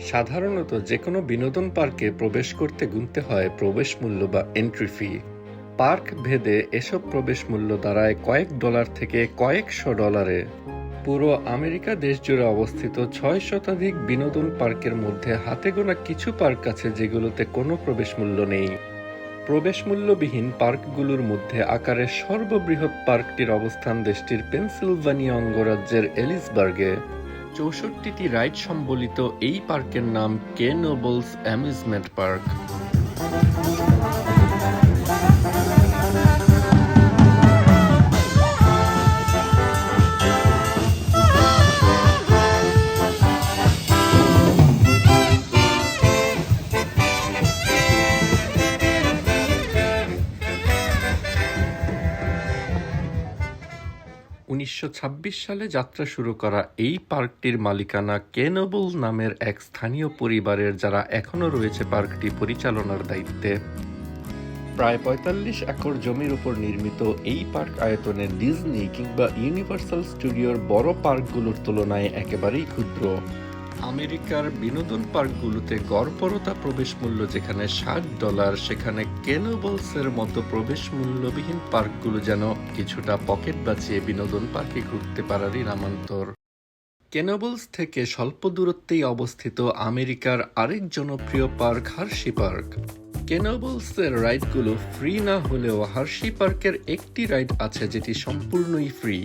সাধারণত যেকোনো বিনোদন পার্কে প্রবেশ করতে গুনতে হয় প্রবেশ মূল্য বা এন্ট্রি ফি। পার্ক ভেদে এসব প্রবেশ মূল্য দাঁড়ায় কয়েক ডলার থেকে কয়েকশো ডলারে। পুরো আমেরিকা দেশজুড়ে অবস্থিত ৬ শতাধিক বিনোদন পার্কের মধ্যে হাতে গোনা কিছু পার্ক আছে যেগুলোতে কোনো প্রবেশ মূল্য নেই। প্রবেশ মূল্যবিহীন পার্কগুলোর মধ্যে আকারে সর্ববৃহৎ পার্কটির অবস্থান দেশটির পেনসিলভানিয়া অঙ্গরাজ্যের এলিসবার্গে। ৬৪টি রাইড সম্বলিত এই পার্কের নাম কে নোবলস অ্যামিউজমেন্ট পার্ক। ১৯২৬ সালে যাত্রা শুরু করা এই পার্কটির মালিকানা কে নোবল নামের এক স্থানীয় পরিবারের, যারা এখনও রয়েছে পার্কটি পরিচালনার দায়িত্বে। প্রায় ৪৫ একর জমির উপর নির্মিত এই পার্ক আয়তনে ডিজনি কিংবা ইউনিভার্সাল স্টুডিওর বড় পার্কগুলোর তুলনায় একেবারেই ক্ষুদ্র। আমেরিকার বিনোদন পার্কগুলোতে গড়পড়তা প্রবেশ মূল্য যেখানে $৬০, সেখানে কে নোবলসের মতো প্রবেশ মূল্যবিহীন পার্কগুলো যেন কিছুটা পকেট বাঁচিয়ে বিনোদন পার্কে ঘুরতে পারারই নামান্তর। কে নোবলস থেকে স্বল্প দূরত্বেই অবস্থিত আমেরিকার আরেক জনপ্রিয় পার্ক হার্শি পার্ক। কে নোবলসের রাইডগুলো ফ্রি না হলেও হার্শি পার্কের একটি রাইড আছে যেটি সম্পূর্ণই ফ্রি।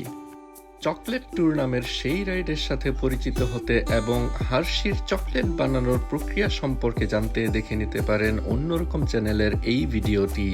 চকলেট ট্যুর নামের সেই রাইডের সাথে পরিচিত হতে এবং হার্শির চকলেট বানানোর প্রক্রিয়া সম্পর্কে জানতে দেখে নিতে পারেন অন্যরকম চ্যানেলের এই ভিডিওটি।